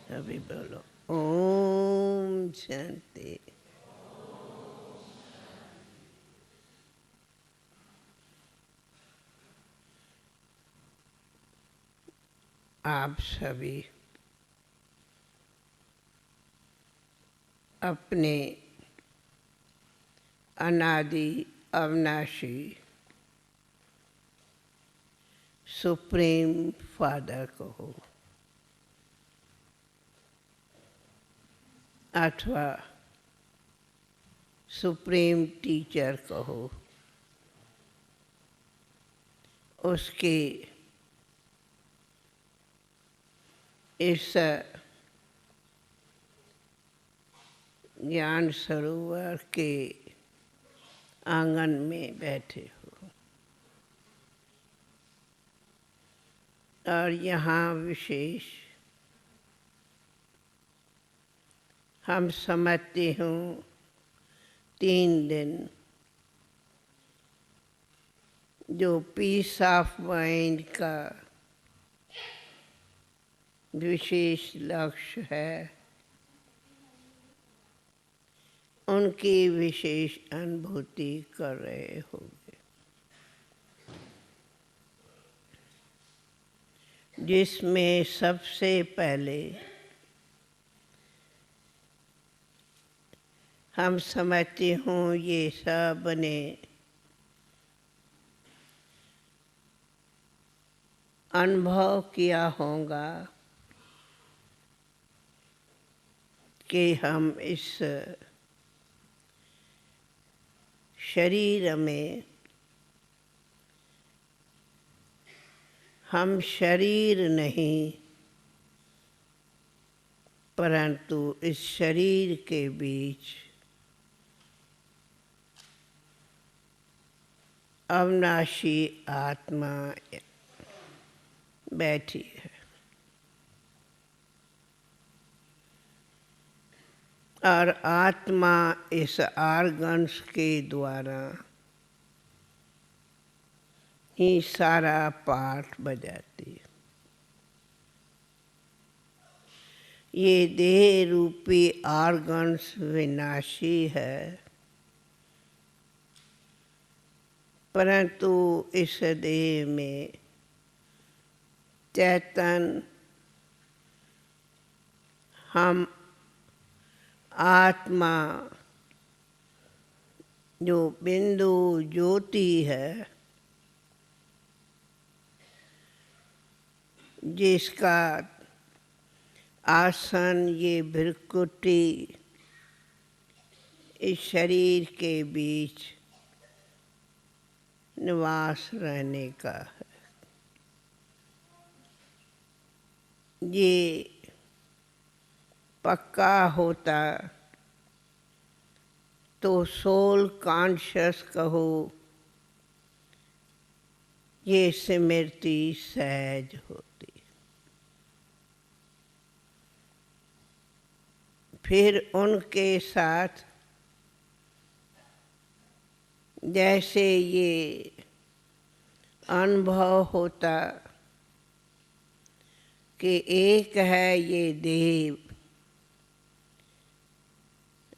अभी बोलो ओम शांति। आप सभी अपने अनादि अविनाशी सुप्रीम फादर को अथवा सुप्रीम टीचर कहो, उसके इस ज्ञान सरोवर के आंगन में बैठे हो और यहाँ विशेष हम समझते हूँ 3 दिन जो पीस ऑफ माइंड का विशेष लक्ष्य है, उनकी विशेष अनुभूति कर रहे होंगे, जिसमें सबसे पहले हम समझते हूँ ये सब ने अनुभव किया होगा कि हम इस शरीर में, हम शरीर नहीं परंतु इस शरीर के बीच अविनाशी आत्मा बैठी है और आत्मा इस आर्गन्स के द्वारा ही सारा पाठ बजाती है। ये देह रूपी आर्गन्स विनाशी है, परंतु इस देह में चैतन्य हम आत्मा जो बिंदु ज्योति है, जिसका आसन ये भृकुटी इस शरीर के बीच निवास रहने का है, ये पक्का होता तो सोल कॉन्शियस कहो, ये स्मृति सहज होती। फिर उनके साथ जैसे ये अनुभव होता कि एक है ये देह,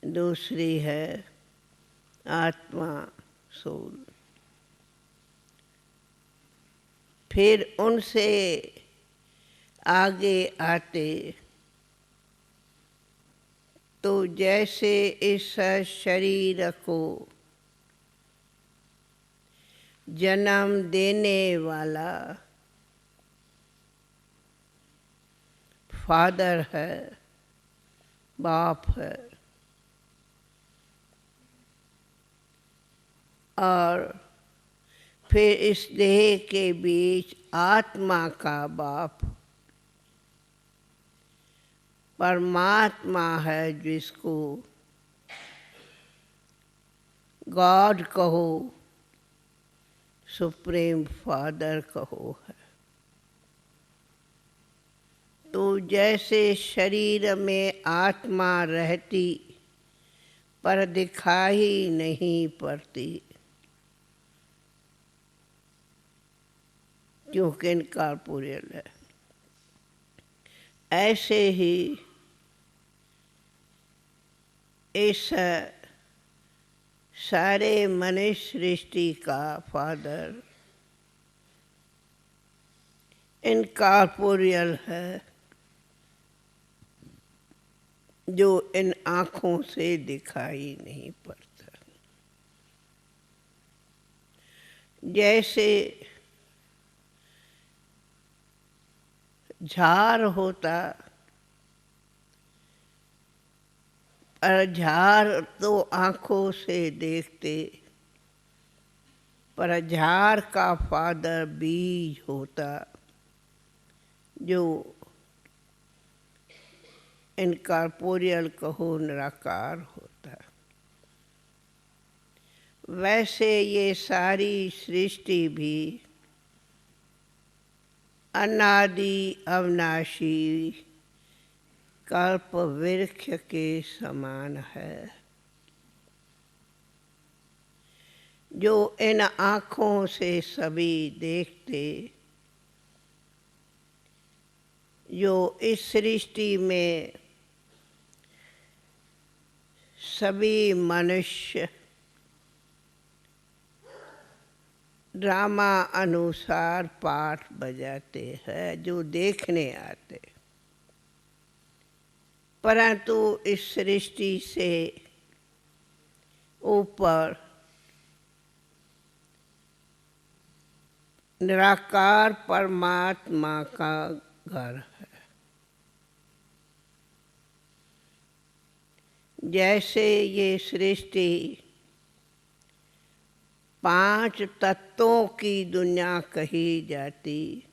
दूसरी है आत्मा सोल, फिर उनसे आगे आते तो जैसे इस शरीर को जन्म देने वाला फादर है, बाप है, और फिर इस देह के बीच आत्मा का बाप परमात्मा है, जिसको गॉड कहो, सुप्रीम फादर कहो है। तो जैसे शरीर में आत्मा रहती पर दिखाई नहीं पड़ती क्योंकि इनकॉर्पोरियल है, ऐसे ही इस सारे मनुष्य सृष्टि का फादर इनकॉर्पोरियल है, जो इन आँखों से दिखाई नहीं पड़ता। जैसे झाड़ होता, पर झाड़ तो आँखों से देखते, पर झाड़ का फादर बीज होता, जो इनकॉर्पोरियल कहो निराकार होता। वैसे ये सारी सृष्टि भी अनादि अविनाशी कल्प वृक्ष के समान है, जो इन आँखों से सभी देखते, जो इस सृष्टि में सभी मनुष्य ड्रामा अनुसार पाठ बजाते हैं, जो देखने आते, परंतु इस सृष्टि से ऊपर निराकार परमात्मा का घर है। जैसे ये सृष्टि 5 तत्वों की दुनिया कही जाती,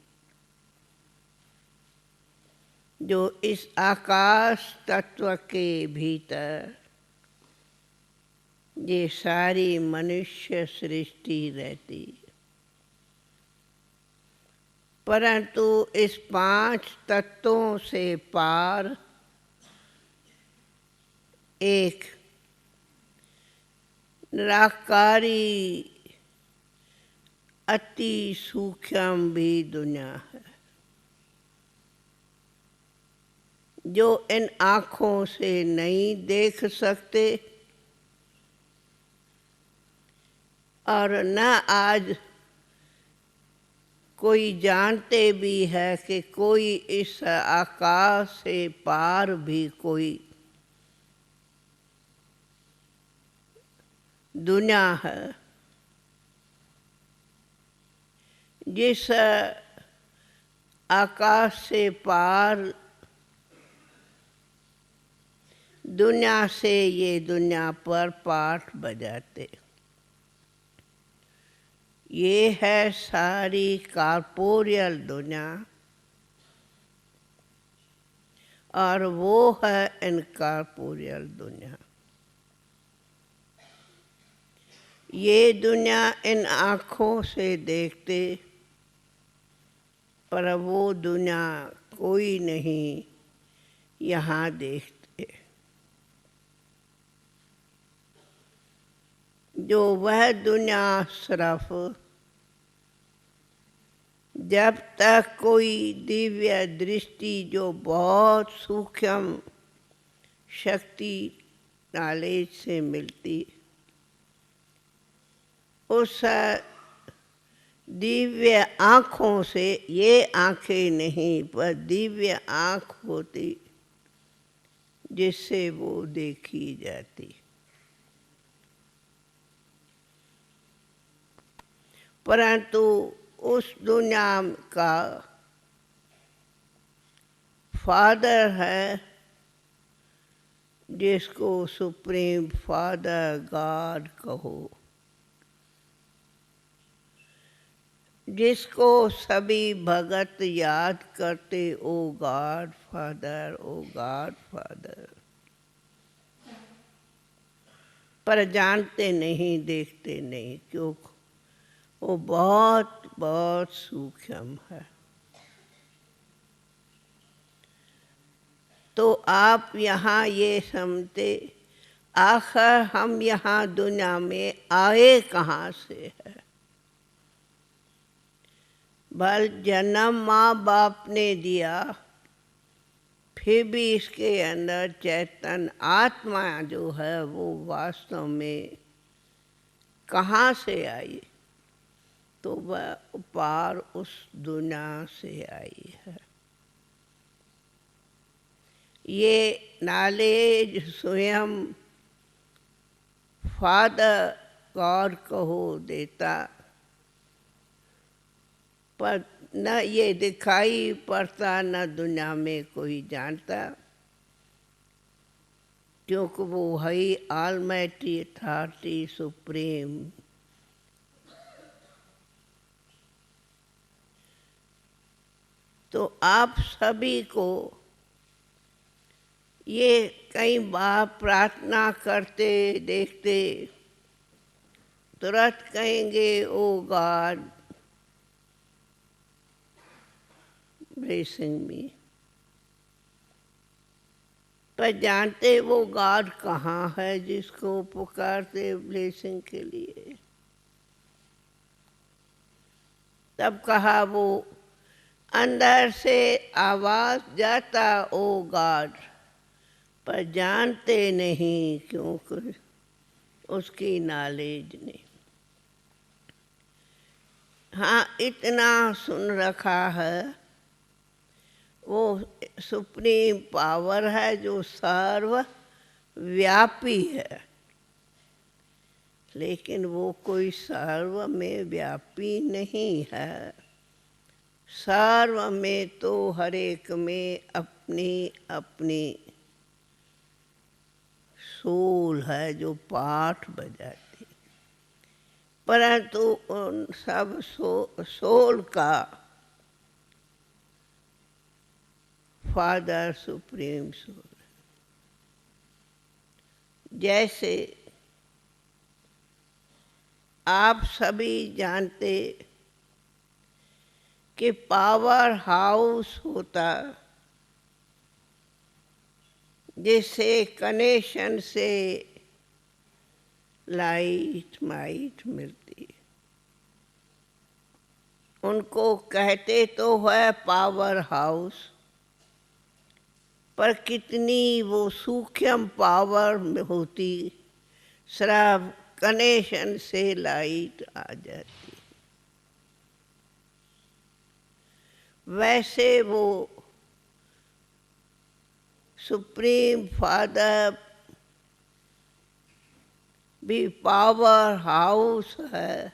जो इस आकाश तत्व के भीतर ये सारी मनुष्य सृष्टि रहती, परंतु इस 5 तत्वों से पार एक निराकारी अति सूक्ष्म भी दुनिया है, जो इन आँखों से नहीं देख सकते, और न आज कोई जानते भी है कि कोई इस आकाश से पार भी कोई दुनिया है, जिस आकाश से पार दुनिया से ये दुनिया पर पाठ बजाते। ये है सारी कॉर्पोरियल दुनिया, और वो है इनकॉर्पोरियल दुनिया। ये दुनिया इन आँखों से देखते, पर वो दुनिया कोई नहीं यहाँ देखते। जो वह दुनिया सिर्फ जब तक कोई दिव्य दृष्टि जो बहुत सूक्ष्म शक्ति नॉलेज से मिलती, उस दिव्य आँखों से, ये आँखें नहीं पर दिव्य आँख होती जिससे वो देखी जाती। परंतु उस दुनिया का फादर है, जिसको सुप्रीम फादर गॉड कहो, जिसको सभी भगत याद करते, ओ गॉड फादर, ओ गॉड फादर, पर जानते नहीं, देखते नहीं, क्यों? वो बहुत बहुत सूक्ष्म है। तो आप यहाँ ये समझते, आखिर हम यहाँ दुनिया में आए कहाँ से है? भल जन्म माँ बाप ने दिया, फिर भी इसके अंदर चैतन्य आत्मा जो है वो वास्तव में कहाँ से आई, तो वह पार उस दुनिया से आई है। ये नॉलेज स्वयं फादर गॉड कहो देता, पर न ये दिखाई पड़ता, न दुनिया में कोई जानता, क्योंकि वो है ऑलमाइटी अथॉरिटी सुप्रीम। तो आप सभी को ये कई बार प्रार्थना करते देखते तुरंत कहेंगे ओ गॉड ब्लेसिंग मी, पर जानते वो गॉड कहाँ है जिसको पुकारते ब्लेसिंग के लिए? तब कहा वो अंदर से आवाज जाता ओ गॉड, पर जानते नहीं क्योंकि उसकी नॉलेज नहीं। हाँ, इतना सुन रखा है वो सुप्रीम पावर है जो सर्वव्यापी है, लेकिन वो कोई सर्व में व्यापी नहीं है। सर्व में तो हर एक में अपनी अपनी सोल है जो पाठ बजाती, परंतु उन सब सोल का फादर सुप्रीम सोल। जैसे आप सभी जानते कि पावर हाउस होता जिससे कनेक्शन से लाइट माइट मिलती, उनको कहते तो है पावर हाउस, पर कितनी वो सूक्ष्म पावर होती, सिर्फ कनेक्शन से लाइट आ जाती। वैसे वो सुप्रीम फादर भी पावर हाउस है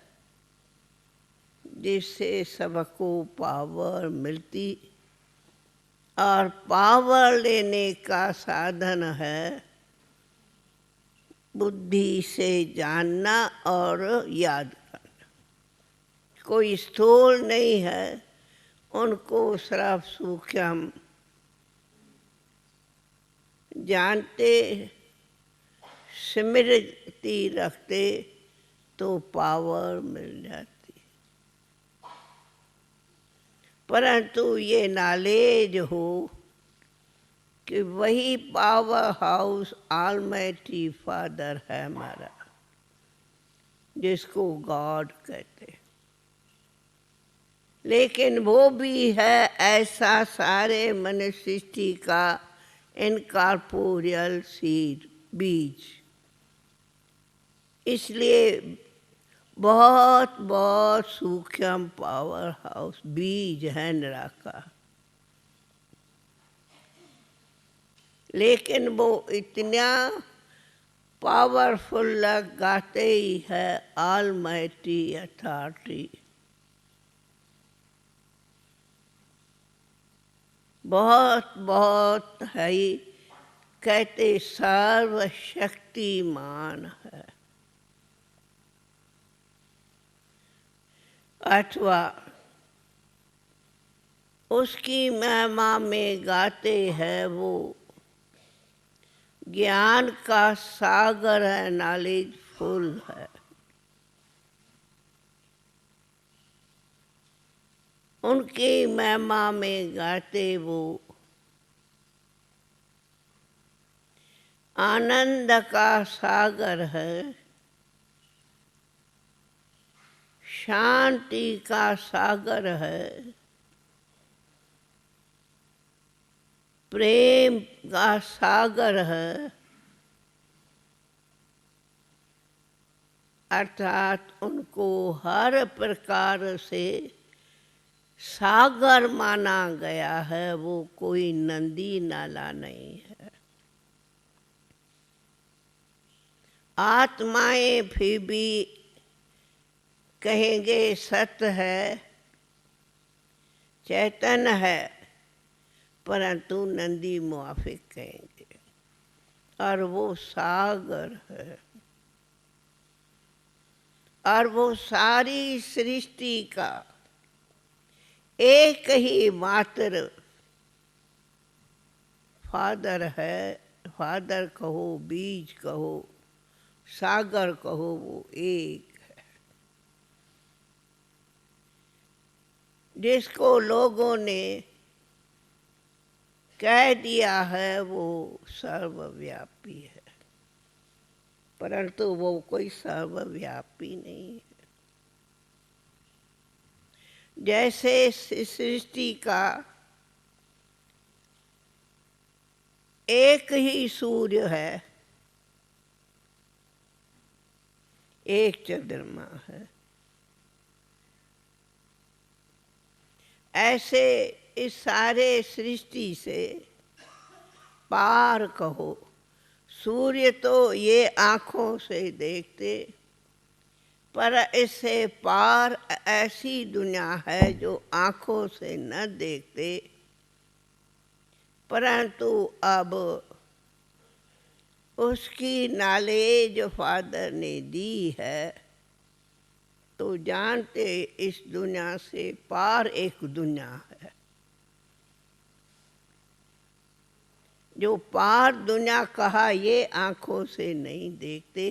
जिससे सबको पावर मिलती, और पावर लेने का साधन है बुद्धि से जानना और याद करना। कोई स्थूल नहीं है, उनको सिर्फ सूक्ष्म जानते स्मृति रखते तो पावर मिल जाती। परंतु ये नॉलेज हो कि वही पावर हाउस ऑलमाइटी फादर है हमारा, जिसको गॉड कहते, लेकिन वो भी है ऐसा सारे मनुष्य सृष्टि का इनकॉर्पोरियल सीड, बीज। इसलिए बहुत बहुत सूक्ष्म पावर हाउस बीज है निराकार, लेकिन वो इतना पावरफुल लगाते ही है ऑलमाइटी अथॉरिटी। बहुत बहुत है, कहते सर्वशक्तिमान है, अथवा उसकी महिमा में गाते हैं वो ज्ञान का सागर है, नॉलेज फुल है। उनकी महिमा में गाते वो आनंद का सागर है, शांति का सागर है, प्रेम का सागर है, अर्थात उनको हर प्रकार से सागर माना गया है, वो कोई नदी नाला नहीं है। आत्माएं फिर भी कहेंगे सत्य है, चैतन्य है, परंतु नदी मुआफिक कहेंगे, और वो सागर है, और वो सारी सृष्टि का एक ही मात्र फादर है। फादर कहो, बीज कहो, सागर कहो, वो एक है, जिसको लोगों ने कह दिया है वो सर्वव्यापी है, परंतु वो कोई सर्वव्यापी नहीं है। जैसे सृष्टि का एक ही सूर्य है, एक चंद्रमा है, ऐसे इस सारे सृष्टि से पार कहो। सूर्य तो ये आँखों से देखते, पर इससे पार ऐसी दुनिया है जो आँखों से न देखते, परंतु अब उसकी नॉलेज फादर ने दी है, तो जानते इस दुनिया से पार एक दुनिया है। जो पार दुनिया कहा ये आँखों से नहीं देखते,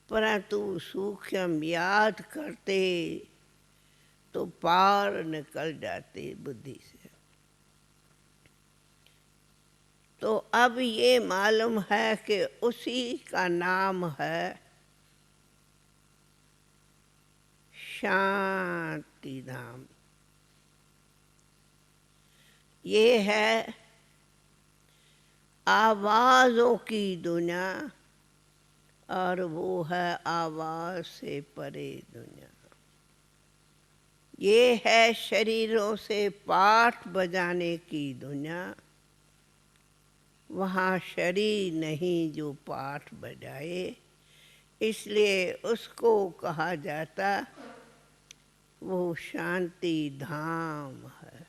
परंतु सूक्ष्म याद करते तो पार निकल जाते बुद्धि से। तो अब ये मालूम है कि उसी का नाम है शांति धाम। ये है आवाज़ों की दुनिया, और वो है आवाज़ से परे दुनिया। ये है शरीरों से पाठ बजाने की दुनिया, वहाँ शरीर नहीं जो पाठ बजाए, इसलिए उसको कहा जाता वो शांति धाम है,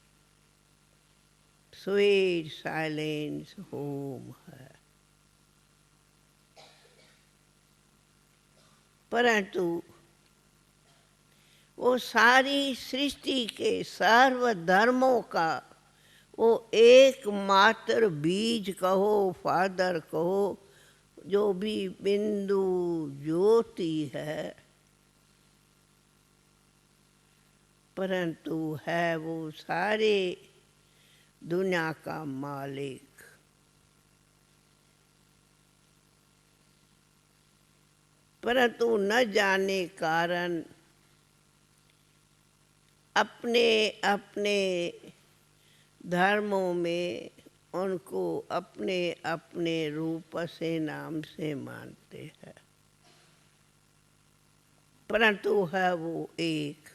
स्वीट साइलेंस होम है। परंतु वो सारी सृष्टि के सर्व धर्मों का वो एकमात्र बीज कहो, फादर कहो, जो भी बिंदु ज्योति है, परंतु है वो सारे दुनिया का मालिक। परंतु न जाने कारण अपने अपने धर्मों में उनको अपने अपने रूप से नाम से मानते हैं, परंतु है वो एक।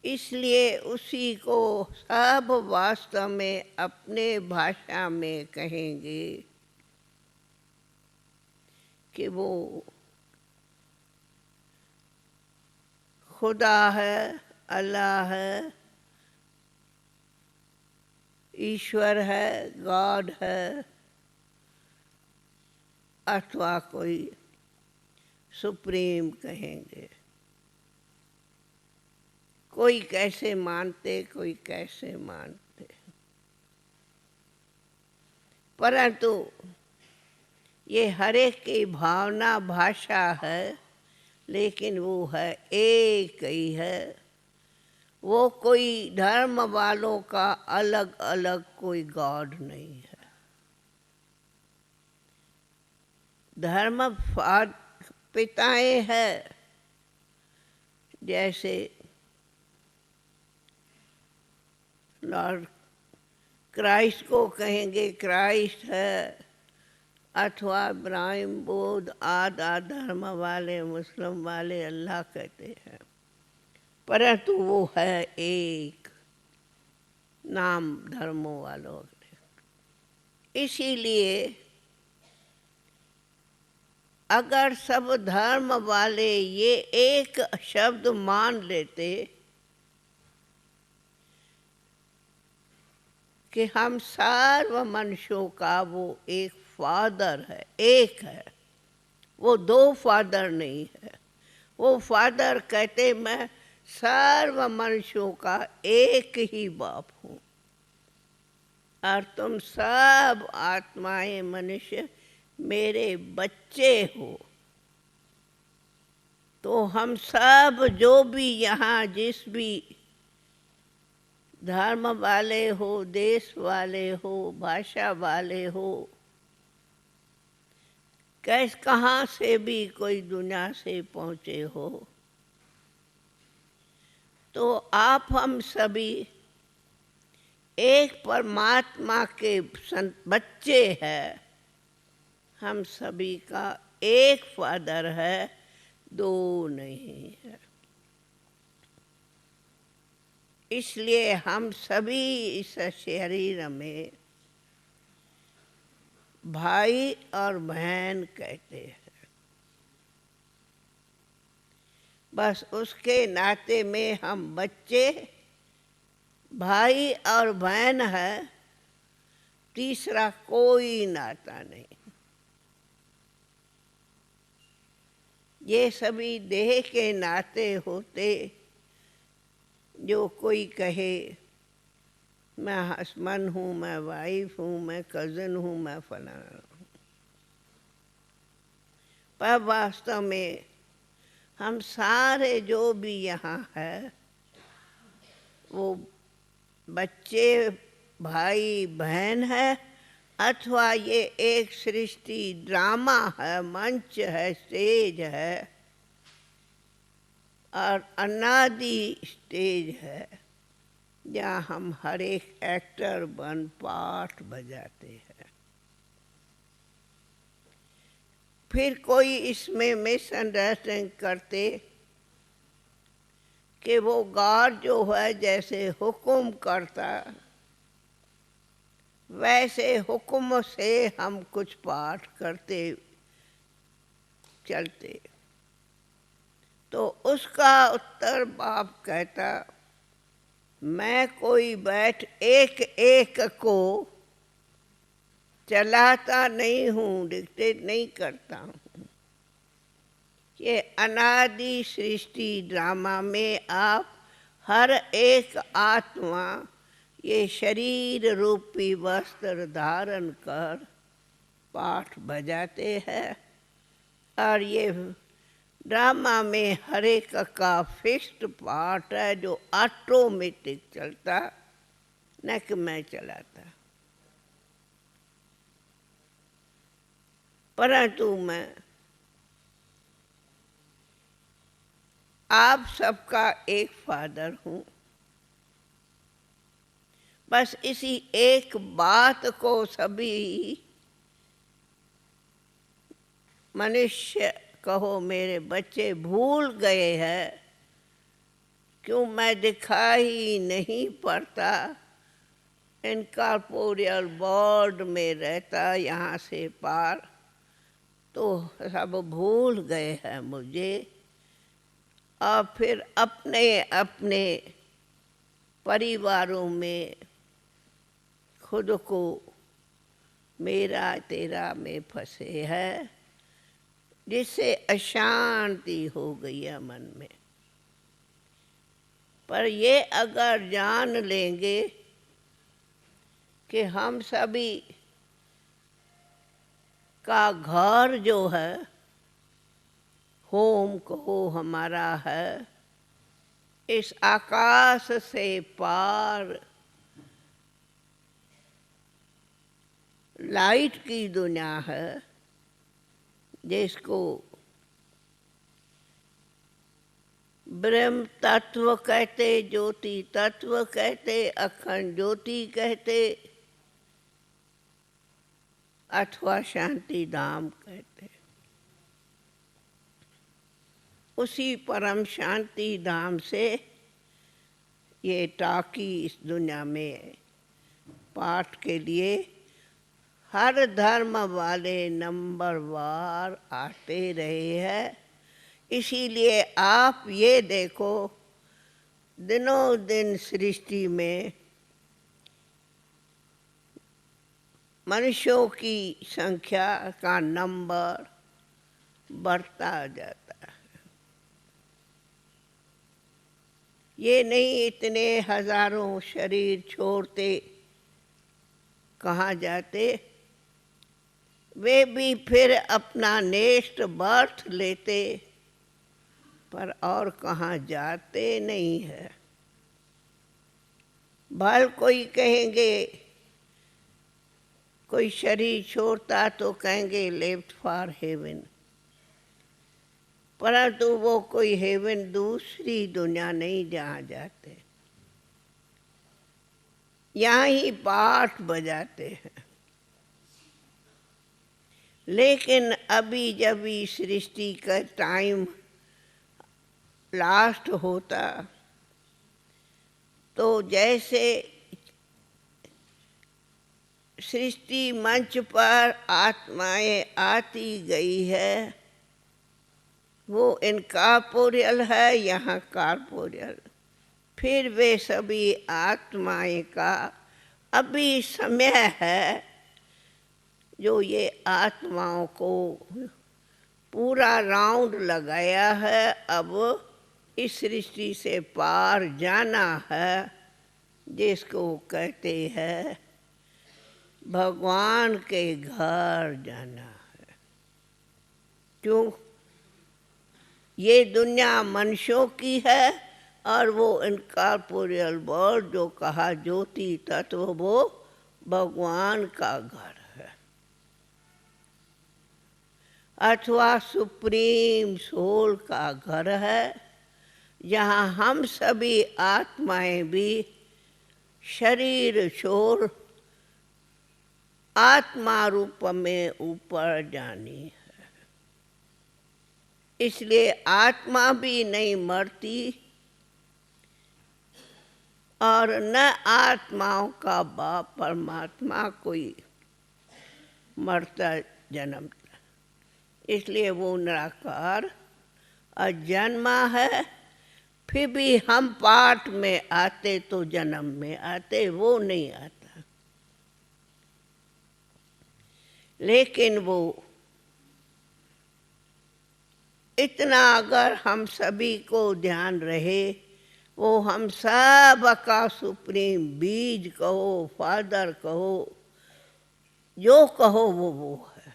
इसलिए उसी को सब वास्तव में अपने भाषा में कहेंगे कि वो खुदा है, अल्लाह है, ईश्वर है, गॉड है, अथवा कोई सुप्रीम कहेंगे। कोई कैसे मानते, कोई कैसे मानते, परंतु ये हर एक की भावना भाषा है, लेकिन वो है एक ही है। वो कोई धर्म वालों का अलग अलग कोई गॉड नहीं है। धर्म पिताएं हैं, जैसे लॉर्ड क्राइस्ट को कहेंगे क्राइस्ट है, अथवा इब्राहिम, बौद्ध आदि धर्म वाले, मुस्लिम वाले अल्लाह कहते हैं, परंतु वो है एक नाम धर्मों वालों ने। इसीलिए अगर सब धर्म वाले ये एक शब्द मान लेते कि हम सर्व मनुष्यों का वो एक फादर है, एक है, वो दो फादर नहीं है। वो फादर कहते मैं सर्व मनुष्यों का एक ही बाप हूँ और तुम सब आत्माएं मनुष्य मेरे बच्चे हो। तो हम सब जो भी यहाँ जिस भी धर्म वाले हो, देश वाले हो, भाषा वाले हो, कहाँ से भी कोई दुनिया से पहुँचे हो, तो आप हम सभी एक परमात्मा के बच्चे हैं। हम सभी का एक फादर है, दो नहीं है। इसलिए हम सभी इस शरीर में भाई और बहन कहते हैं। बस उसके नाते में हम बच्चे, भाई और बहन है, तीसरा कोई नाता नहीं। ये सभी देह के नाते होते। जो कोई कहे मैं हस्बैंड हूँ, मैं वाइफ हूँ, मैं कज़न हूँ, मैं फलाना हूँ, पर वास्तव में हम सारे जो भी यहाँ है वो बच्चे, भाई बहन है, अथवा ये एक सृष्टि ड्रामा है, मंच है, स्टेज है और अनादि स्टेज है जहाँ हम हर एक एक्टर बन पार्ट बजाते हैं। फिर कोई इसमें मिसअंडरस्टैंडिंग करते कि वो गॉड जो है जैसे हुक्म करता वैसे हुक्म से हम कुछ पाठ करते चलते। तो उसका उत्तर बाप कहता मैं कोई बैठ एक एक को चलाता नहीं हूँ, डिक्टेट नहीं करता हूँ। ये अनादि सृष्टि ड्रामा में आप हर एक आत्मा ये शरीर रूपी वस्त्र धारण कर पाठ बजाते हैं और ये ड्रामा में हर एक का फिक्स्ड पार्ट है जो ऑटोमेटिक चलता, न कि मैं चलाता। परंतु मैं आप सबका एक फादर हूँ। बस इसी एक बात को सभी मनुष्य कहो मेरे बच्चे भूल गए हैं। क्यों मैं दिखाई नहीं पड़ता, इनकॉर्पोरियल वर्ल्ड में रहता यहाँ से पार, तो सब भूल गए हैं मुझे और फिर अपने अपने परिवारों में खुद को मेरा तेरा में फंसे हैं, जिससे अशांति हो गई है मन में। पर ये अगर जान लेंगे कि हम सभी का घर जो है, होम कहो हमारा है, इस आकाश से पार लाइट की दुनिया है, जिसको ब्रह्म तत्व कहते, ज्योति तत्व कहते, अखंड ज्योति कहते, अथवा शांति धाम कहते हैं। उसी परम शांति धाम से ये टाकी इस दुनिया में पाठ के लिए हर धर्म वाले नंबरवार आते रहे हैं। इसीलिए आप ये देखो, दिनों दिन सृष्टि में मनुष्यों की संख्या का नंबर बढ़ता जाता है। ये नहीं इतने हजारों शरीर छोड़ते कहाँ जाते, वे भी फिर अपना नेक्स्ट बर्थ लेते, पर और कहाँ जाते नहीं है। भल कोई कहेंगे, कोई शरीर छोड़ता तो कहेंगे लेफ्ट फॉर हेवन, परंतु वो कोई हेवन दूसरी दुनिया नहीं जहाँ जाते, यहाँ ही पाठ बजाते हैं। लेकिन अभी जब इस सृष्टि का टाइम लास्ट होता तो जैसे सृष्टि मंच पर आत्माएं आती गई है, वो इनकॉर्पोरियल है, यहाँ कॉर्पोरियल। फिर वे सभी आत्माएं का अभी समय है जो ये आत्माओं को पूरा राउंड लगाया है। अब इस सृष्टि से पार जाना है, जिसको कहते हैं भगवान के घर जाना है। क्यों? ये दुनिया मनुष्यों की है और वो इनकॉर्पोरियल वर्ल्ड जो कहा ज्योति तत्व, वो भगवान का घर है, अथवा सुप्रीम सोल का घर है, जहाँ हम सभी आत्माएं भी शरीर छोड़ आत्मा रूप में ऊपर जानी है। इसलिए आत्मा भी नहीं मरती और न आत्माओं का बाप परमात्मा कोई मरता जन्मता, इसलिए वो निराकार अजन्मा है। फिर भी हम पाठ में आते तो जन्म में आते, वो नहीं आता। लेकिन वो इतना अगर हम सभी को ध्यान रहे, वो हम सब का सुप्रीम बीज कहो, फादर कहो, जो कहो वो है।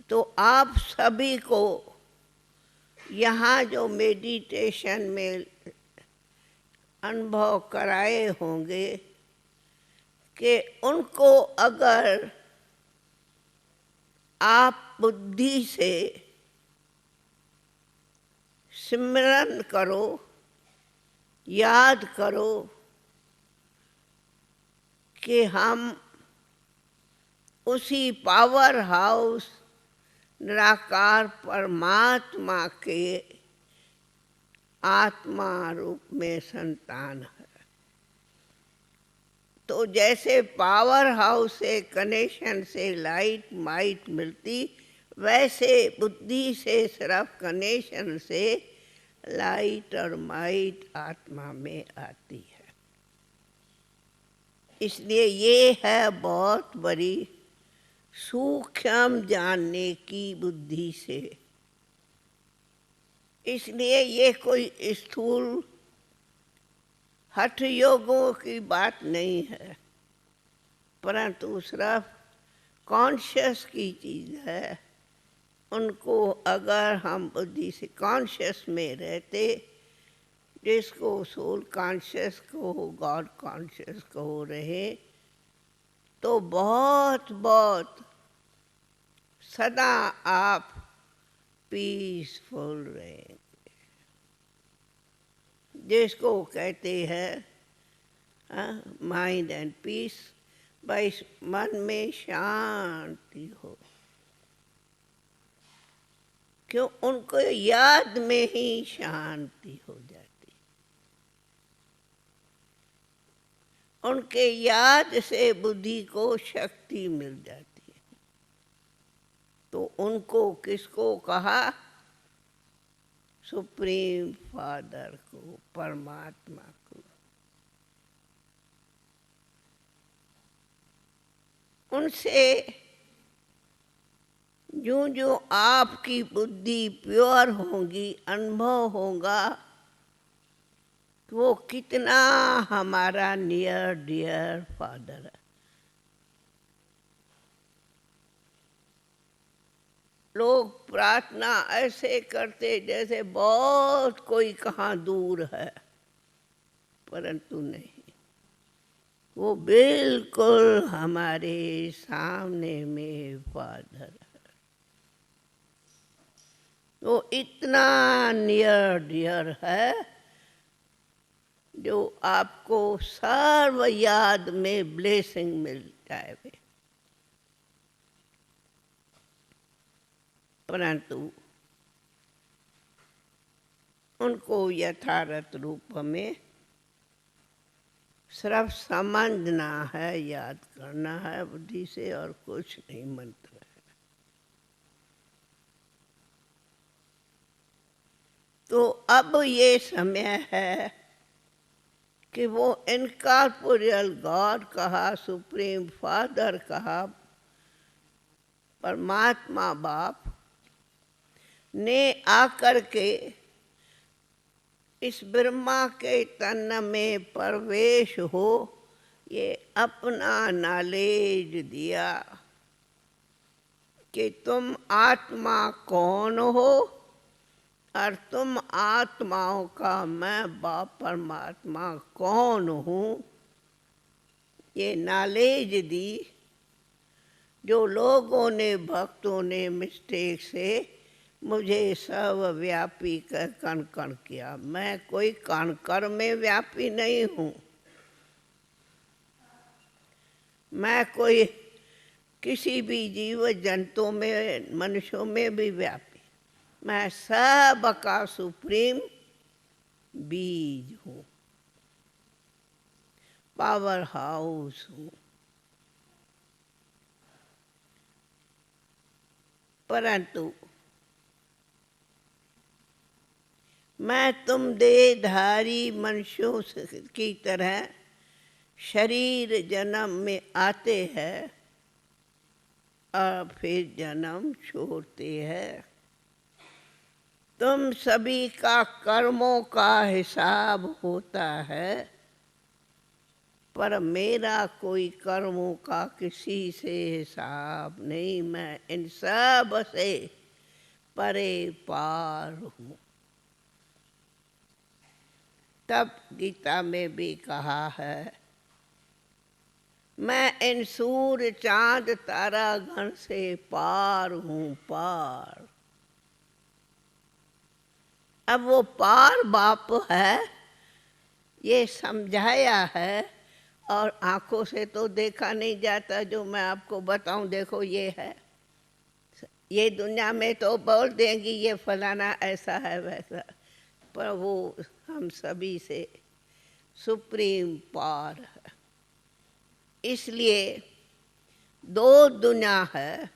तो आप सभी को यहाँ जो मेडिटेशन में अनुभव कराए होंगे कि उनको अगर आप बुद्धि से सिमरन करो, याद करो कि हम उसी पावर हाउस निराकार परमात्मा के आत्मा रूप में संतान है। तो जैसे पावर हाउस से कनेक्शन से लाइट माइट मिलती, वैसे बुद्धि से सिर्फ कनेक्शन से लाइट और माइट आत्मा में आती है। इसलिए ये है बहुत बड़ी सूक्ष्म जानने की बुद्धि से। इसलिए ये कोई स्थूल हठ योगों की बात नहीं है, परंतु सिर्फ कॉन्शियस की चीज़ है। उनको अगर हम बुद्धि से कॉन्शियस में रहते, जिसको सोल कॉन्शियस कहो, गॉड कॉन्शियस कहो रहे, तो बहुत बहुत सदा आप पीसफुल रहेंगे, जिसको कहते हैं माइंड एंड पीस। बस मन में शांति हो। क्यों? उनको याद में ही शांति हो जाती। उनके याद से बुद्धि को शक्ति मिल जाती है। तो उनको किसको कहा? सुप्रीम फादर को, परमात्मा को। उनसे जो जो आपकी बुद्धि प्योर होगी, अनुभव होगा, वो कितना हमारा नियर डियर फादर है। लोग प्रार्थना ऐसे करते जैसे बहुत कोई कहाँ दूर है, परंतु नहीं, वो बिल्कुल हमारे सामने में फादर है। वो इतना नियर डियर है जो आपको सर्व याद में ब्लेसिंग मिल जाए। परंतु उनको यथार्थ रूप में सिर्फ समझना है, याद करना है बुद्धि से, और कुछ नहीं, मंत्र है। तो अब ये समय है कि वो इनकॉर्पोरियल गॉड कहा, सुप्रीम फादर कहा, परमात्मा बाप ने आकर के इस ब्रह्मा के तन में प्रवेश हो, ये अपना नॉलेज दिया कि तुम आत्मा कौन हो, और तुम आत्माओं का मैं बाप परमात्मा कौन हूँ। ये नॉलेज दी जो लोगों ने, भक्तों ने मिस्टेक से मुझे सर्वव्यापी कह कण कण किया। मैं कोई कण कण में व्यापी नहीं हूँ, मैं कोई किसी भी जीव जंतु में, मनुष्यों में भी व्यापी, मैं सब का सुप्रीम बीज हूँ, पावर हाउस हूँ। परंतु मैं तुम देहधारी मनुष्यों की तरह शरीर जन्म में आते हैं और फिर जन्म छोड़ते हैं। तुम सभी का कर्मों का हिसाब होता है, पर मेरा कोई कर्मों का किसी से हिसाब नहीं। मैं इन सब से परे पार हूँ। तब गीता में भी कहा है, मैं इन सूर्य चांद तारा गण से पार हूँ, पार। अब वो पार बाप है, ये समझाया है, और आंखों से तो देखा नहीं जाता। जो मैं आपको बताऊं, देखो ये है, ये दुनिया में तो बोल देंगी ये फलाना ऐसा है वैसा, पर वो हम सभी से सुप्रीम पार है। इसलिए दो दुनिया है,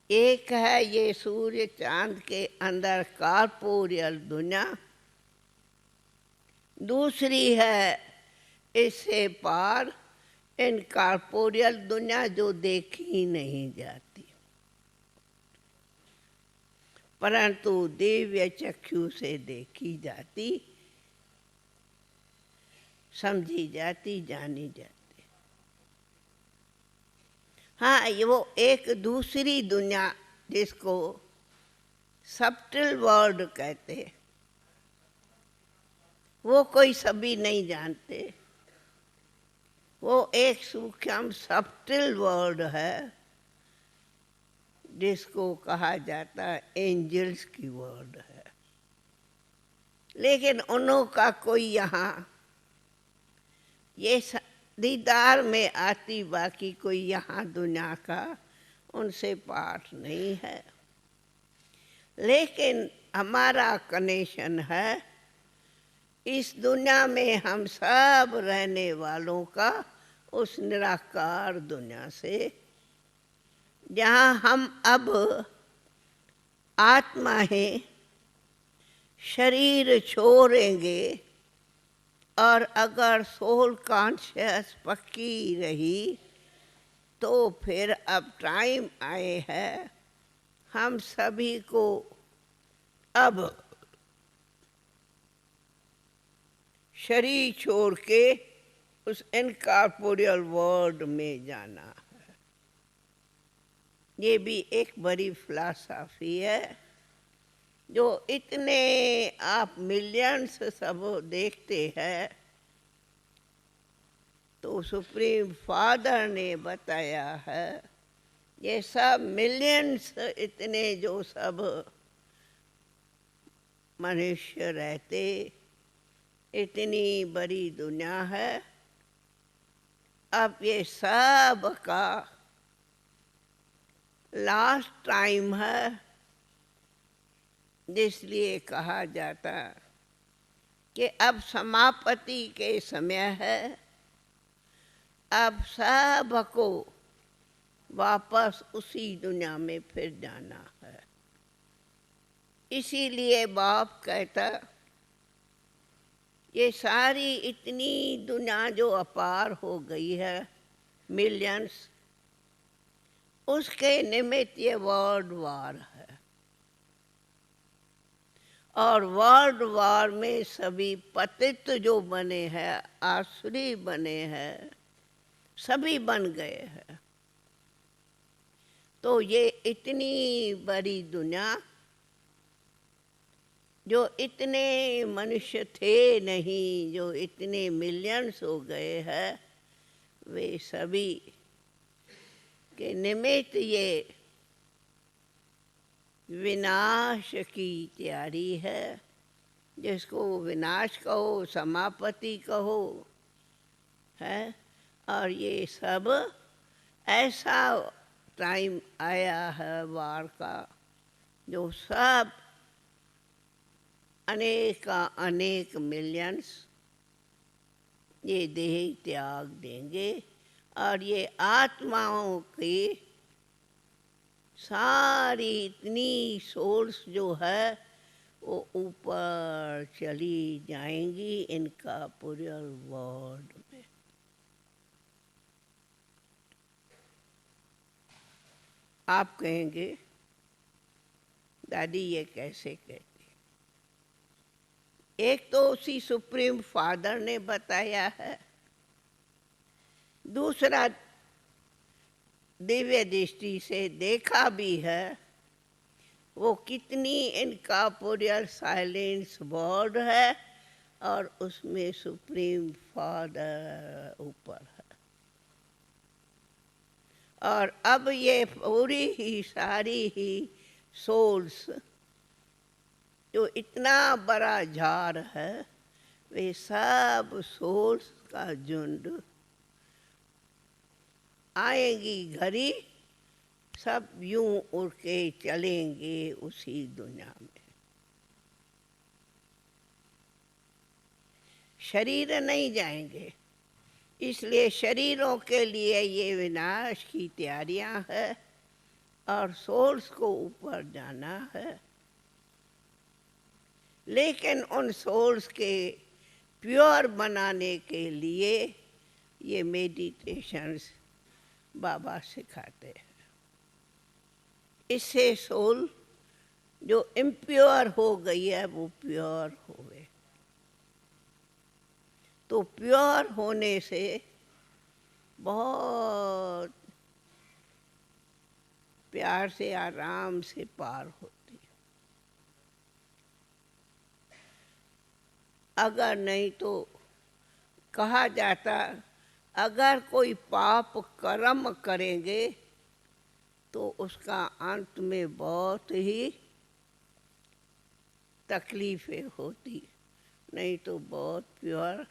एक है ये सूर्य चांद के अंदर कॉर्पोरियल दुनिया, दूसरी है इससे पार इनकॉर्पोरियल दुनिया जो देखी नहीं जाती, परंतु दिव्य चक्षु से देखी जाती, समझी जाती, जानी जाती। हाँ, ये वो एक दूसरी दुनिया जिसको सब्टिल वर्ल्ड कहते हैं, वो कोई सभी नहीं जानते। वो एक सूक्ष्म सब्टिल वर्ल्ड है जिसको कहा जाता है एंजल्स की वर्ल्ड है। लेकिन उन्हों का कोई यहाँ ये दीदार में आती, बाकी कोई यहाँ दुनिया का उनसे पाठ नहीं है। लेकिन हमारा कनेक्शन है इस दुनिया में हम सब रहने वालों का उस निराकार दुनिया से, जहाँ हम अब आत्मा हैं, शरीर छोड़ेंगे और अगर सोल कॉन्शियस पक्की रही तो फिर अब टाइम आए है हम सभी को अब शरीर छोड़ के उस इनकॉर्पोरियल वर्ल्ड में जाना है। ये भी एक बड़ी फिलॉसफी है जो इतने आप मिलियंस सब देखते हैं, तो सुप्रीम फादर ने बताया है ये सब मिलियंस इतने जो सब मनुष्य रहते, इतनी बड़ी दुनिया है, अब ये सब का लास्ट टाइम है, इसलिए कहा जाता कि अब समाप्ति के समय है, अब सबको वापस उसी दुनिया में फिर जाना है। इसीलिए बाप कहता ये सारी इतनी दुनिया जो अपार हो गई है मिलियंस, उसके निमित्त ये वर्ल्ड वार है। और वर्ल्ड वार में सभी पतित जो बने हैं, आसुरी बने हैं, सभी बन गए हैं। तो ये इतनी बड़ी दुनिया जो इतने मनुष्य थे नहीं, जो इतने मिलियंस हो गए हैं, वे सभी के निमित्त ये विनाश की तैयारी है। जिसको विनाश कहो, समाप्ति कहो, है। और ये सब ऐसा टाइम आया है वार का, जो सब अनेक मिलियंस ये देह त्याग देंगे और ये आत्माओं की सारी इतनी सोल्स जो है वो ऊपर चली जाएंगी इनकॉर्पोरियल वर्ल्ड में। आप कहेंगे दादी ये कैसे कहती? एक तो उसी सुप्रीम फादर ने बताया है, दूसरा दिव्य दृष्टि से देखा भी है वो कितनी इनकॉर्पोरियल साइलेंस वर्ल्ड है और उसमें सुप्रीम फादर ऊपर है। और अब ये पूरी ही सारी ही सोल्स जो इतना बड़ा झाड़ है, वे सब सोल्स का झुंड आएंगी घड़ी, सब यूं उड़ के चलेंगे उसी दुनिया में। शरीर नहीं जाएंगे, इसलिए शरीरों के लिए ये विनाश की तैयारियां है और सोल्स को ऊपर जाना है। लेकिन उन सोल्स के प्योर बनाने के लिए ये मेडिटेशंस बाबा सिखाते हैं। इससे सोल जो इम्प्योर हो गई है वो प्योर होवे। तो प्योर होने से बहुत प्यार से आराम से पार होती है। अगर नहीं तो कहा जाता अगर कोई पाप कर्म करेंगे तो उसका अंत में बहुत ही तकलीफें होती, नहीं तो बहुत प्योर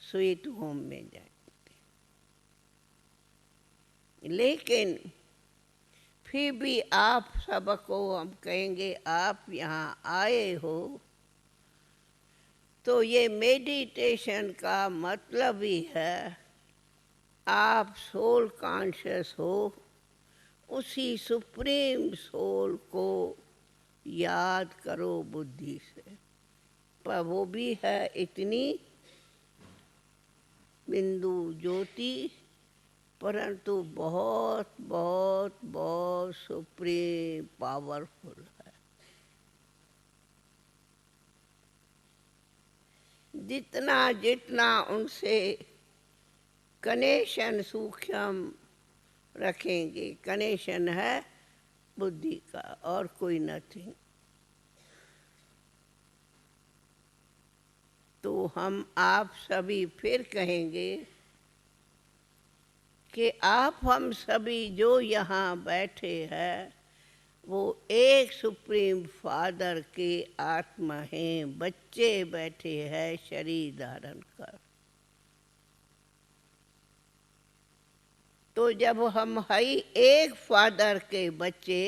स्वीट होम में जाएंगे। लेकिन फिर भी आप सबको हम कहेंगे आप यहाँ आए हो, तो ये मेडिटेशन का मतलब ही है आप सोल कॉन्शियस हो, उसी सुप्रीम सोल को याद करो बुद्धि से। पर वो भी है इतनी बिंदु ज्योति, परंतु बहुत बहुत बहुत सुप्रीम पावरफुल है। जितना जितना उनसे कनेक्शन सूक्ष्म रखेंगे, कनेक्शन है बुद्धि का और कोई नथिंग। तो हम आप सभी फिर कहेंगे कि आप हम सभी जो यहाँ बैठे हैं वो एक सुप्रीम फादर के आत्मा हैं, बच्चे बैठे हैं शरीर धारण कर। तो जब हम हई एक फादर के बच्चे,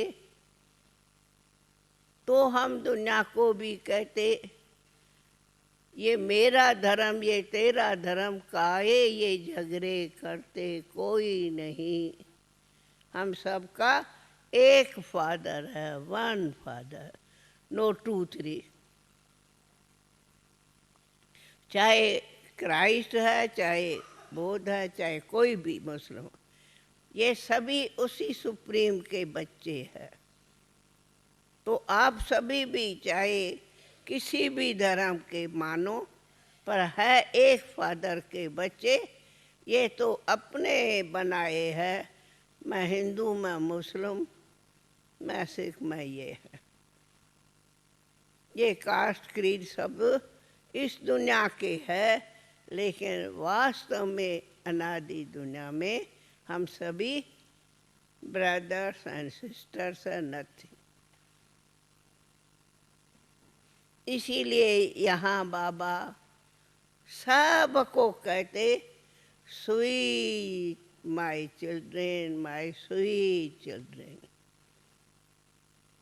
तो हम दुनिया को भी कहते ये मेरा धर्म ये तेरा धर्म, काहे ये झगड़े करते कोई नहीं, हम सबका एक फादर है, one father, no two three. चाहे क्राइस्ट है, चाहे बुद्ध है, चाहे कोई भी मुस्लिम, ये सभी उसी सुप्रीम के बच्चे हैं। तो आप सभी भी चाहे किसी भी धर्म के मानो, पर है एक फादर के बच्चे। ये तो अपने बनाए हैं, मैं हिंदू, मैं मुस्लिम, मैं सिख, मैं ये है। ये कास्ट क्रीड सब इस दुनिया के है, लेकिन वास्तव में अनादि दुनिया में हम सभी ब्रदर्स एंड सिस्टर्स हैं, नथिंग। इसीलिए यहाँ बाबा सबको कहते sweet my children, my sweet children.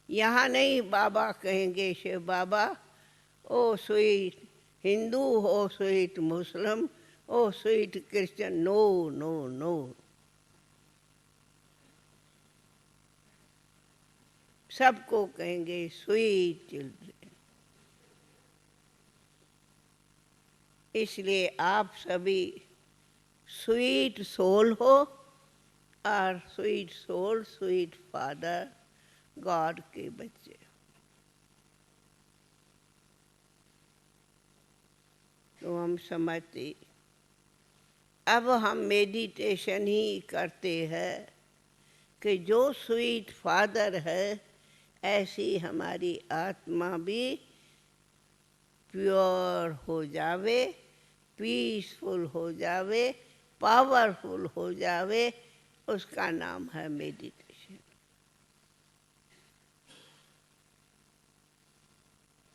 यहाँ नहीं बाबा कहेंगे Shiv Baba O sweet Hindu, O sweet Muslim, O sweet Christian, no no no. सबको कहेंगे स्वीट चिल्ड्रेन। इसलिए आप सभी स्वीट सोल हो, और sweet soul sweet father God के बच्चे। तो हम समझते, अब हम मेडिटेशन ही करते हैं कि जो स्वीट फादर है ऐसी हमारी आत्मा भी प्योर हो जावे, पीसफुल हो जावे, पावरफुल हो जावे। उसका नाम है मेडिटेशन।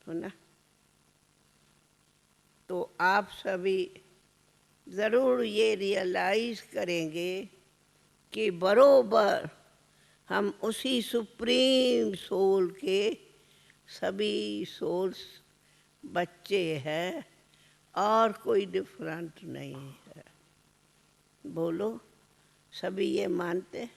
तो ना, तो आप सभी ज़रूर ये रियलाइज़ करेंगे कि बरोबर हम उसी सुप्रीम सोल के सभी सोल्स बच्चे हैं, और कोई डिफरेंट नहीं है। बोलो, सभी ये मानते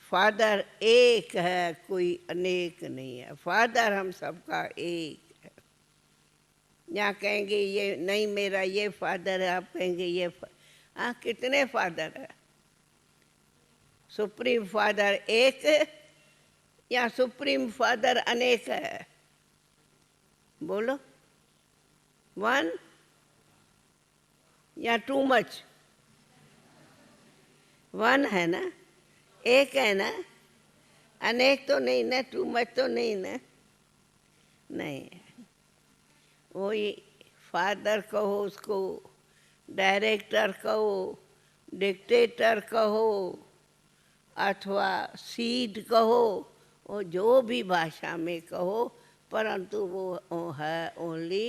फादर एक है, कोई अनेक नहीं है। फादर हम सबका एक है। यहाँ कहेंगे ये नहीं मेरा ये फादर है, आप कहेंगे ये हाँ, कितने फादर है? सुप्रीम फादर एक या सुप्रीम फादर अनेक है? बोलो, वन या टू मच? वन है ना, एक है ना, अनेक तो नहीं ना, टू मच तो नहीं ना। नहीं, वही फादर कहो, उसको डायरेक्टर कहो, डिक्टेटर कहो, अथवा सीड कहो, वो जो भी भाषा में कहो, परंतु वो है only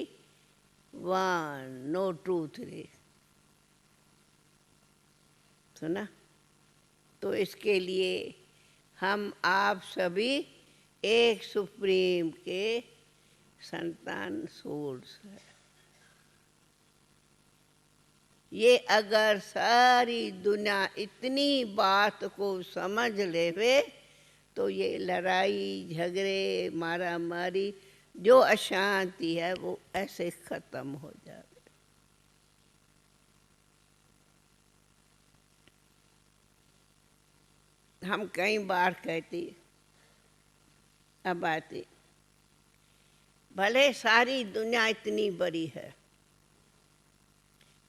one, no two three. सुना? तो इसके लिए हम आप सभी एक सुप्रीम के संतान सोल्स है। ये अगर सारी दुनिया इतनी बात को समझ लेवे तो ये लड़ाई झगड़े मारा मारी जो अशांति है वो ऐसे खत्म हो जाए। हम कई बार कहती अब आती, भले सारी दुनिया इतनी बड़ी है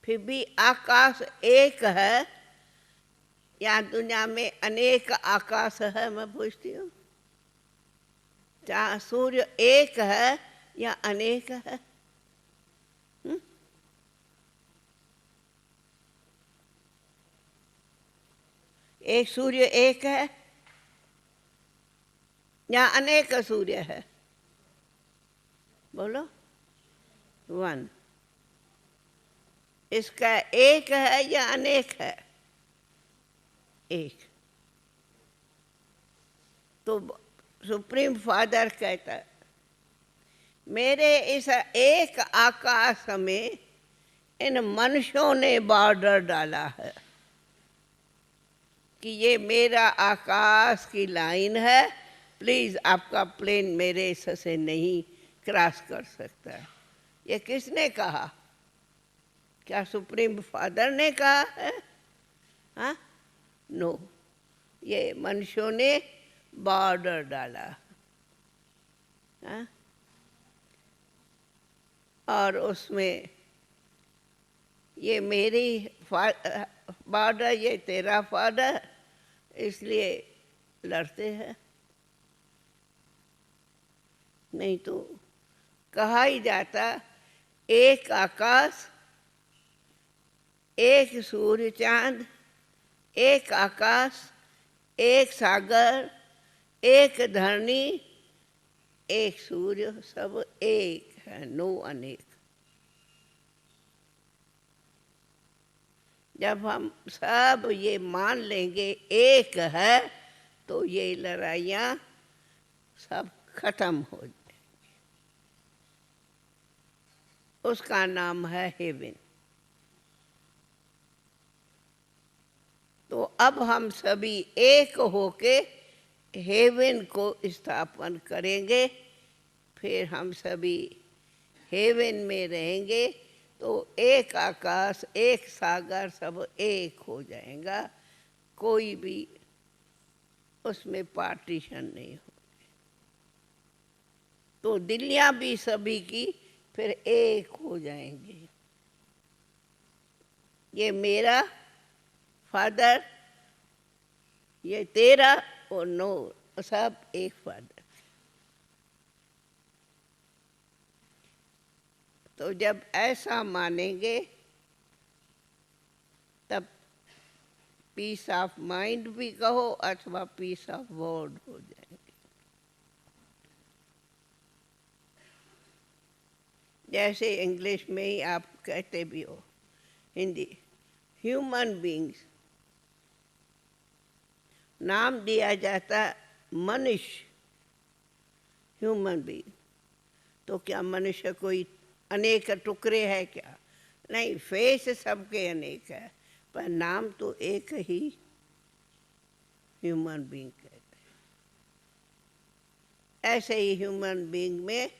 फिर भी आकाश एक है या दुनिया में अनेक आकाश है? मैं पूछती हूँ, क्या सूर्य एक है या अनेक है? एक सूर्य एक है या अनेक सूर्य है? बोलो। वन। इसका एक है या अनेक है? एक। तो सुप्रीम फादर कहता है मेरे इस एक आकाश में इन मनुष्यों ने बॉर्डर डाला है कि ये मेरा आकाश की लाइन है, प्लीज आपका प्लेन मेरे से नहीं क्रॉस कर सकता है। ये किसने कहा? क्या सुप्रीम फादर ने कहा है? हाँ, नो, ये मनुष्यों ने बॉर्डर डाला। हाँ? और उसमें ये मेरी बॉर्डर, ये तेरा फादर, इसलिए लड़ते हैं। नहीं तो कहा ही जाता एक आकाश, एक सूर्य चांद, एक आकाश, एक सागर, एक धरनी, एक सूर्य, सब एक है, नो अनेक। जब हम सब ये मान लेंगे एक है तो ये लड़ाइयाँ सब खत्म हो जाएंगी। उसका नाम है हेवन। तो अब हम सभी एक होके हेवन को स्थापन करेंगे, फिर हम सभी हेवन में रहेंगे तो एक आकाश, एक सागर, सब एक हो जाएगा, कोई भी उसमें पार्टीशन नहीं हो। तो दिल्लियां भी सभी की फिर एक हो जाएंगी। ये मेरा फादर, ये तेरा, और नो, सब एक फादर। तो जब ऐसा मानेंगे तब पीस ऑफ माइंड भी कहो अथवा पीस ऑफ वर्ड हो जाएंगे। जैसे इंग्लिश में ही आप कहते भी हो, हिंदी, ह्यूमन बीइंग्स, नाम दिया जाता मनुष्य, ह्यूमन बीइंग। तो क्या मनुष्य कोई अनेक टुकड़े है क्या? नहीं, फेस सबके अनेक है पर नाम तो एक ही ह्यूमन बीइंग कहते हैं। ऐसे ही ह्यूमन बीइंग में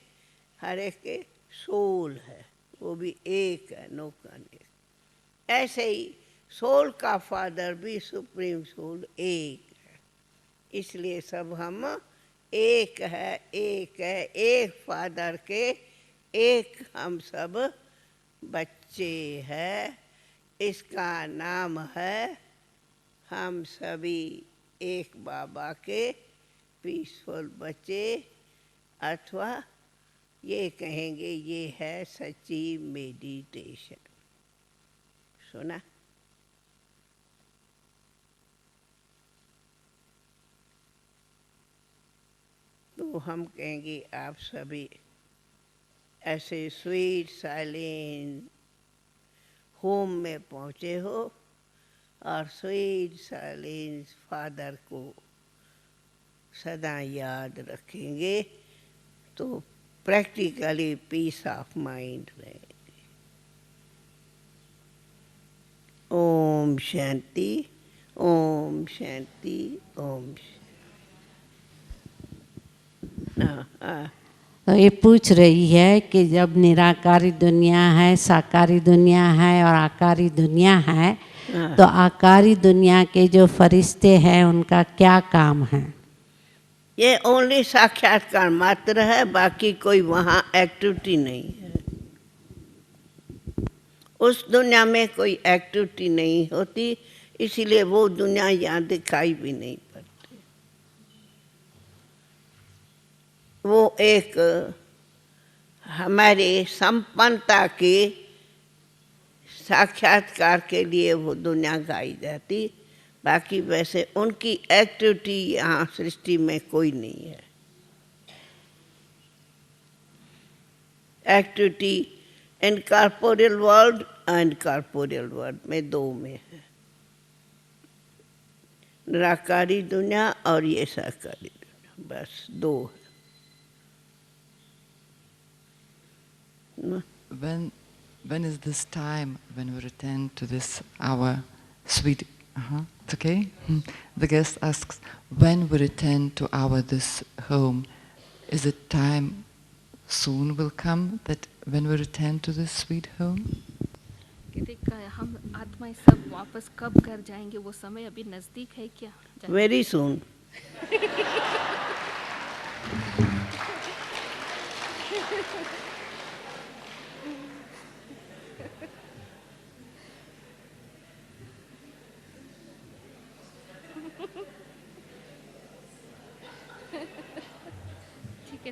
हर एक के सोल है, वो भी एक है, नो का अनेक। ऐसे ही सोल का फादर भी सुप्रीम सोल एक है, इसलिए सब हम एक है, एक है, एक फादर के एक हम सब बच्चे हैं। इसका नाम है हम सभी एक बाबा के पीसफुल बच्चे, अथवा ये कहेंगे ये है सच्ची मेडिटेशन। सुना? तो हम कहेंगे आप सभी ऐसे स्वीट साइलेंट होम में पहुँचे हो, और स्वीट साइलेंस फादर को सदा याद रखेंगे तो प्रैक्टिकली पीस ऑफ माइंड रहेगी। ओम शांति, ओम शांति, ओम शांति। तो ये पूछ रही है कि जब निराकारी दुनिया है, साकारी दुनिया है और आकारी दुनिया है, तो आकारी दुनिया के जो फरिश्ते हैं उनका क्या काम है? ये ओनली साक्षात्कार मात्र है, बाकी कोई वहाँ एक्टिविटी नहीं है। उस दुनिया में कोई एक्टिविटी नहीं होती, इसीलिए वो दुनिया यहाँ दिखाई भी नहीं पड़ती। वो एक हमारे संपन्नता के साक्षात्कार के लिए वो दुनिया गाई जाती, बाकी वैसे उनकी एक्टिविटी यहाँ सृष्टि में कोई नहीं है। Activity in corporeal world and corporeal world में दो में है, निराकारी दुनिया और ये साकारी दुनिया, बस दो है। When is this time when we return to this our sweet? It's okay. The guest asks, when we return to our this home, is it time soon will come that when we return to this sweet home? हम आत्माएं सब वापस कब घर जाएंगे, वो समय अभी नजदीक है क्या? Very soon.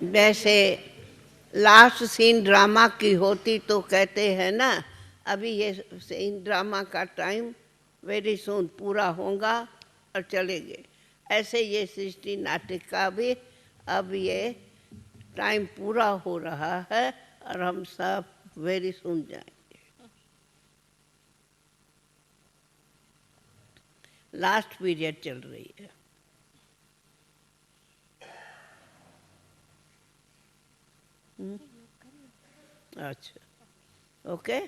वैसे लास्ट सीन ड्रामा की होती तो कहते हैं ना, अभी ये सीन ड्रामा का टाइम वेरी सून पूरा होगा और चलेंगे। ऐसे ये सृष्टि नाटक का भी अब ये टाइम पूरा हो रहा है और हम सब वेरी सून जाएंगे। लास्ट पीरियड चल रही है। अच्छा, ओके।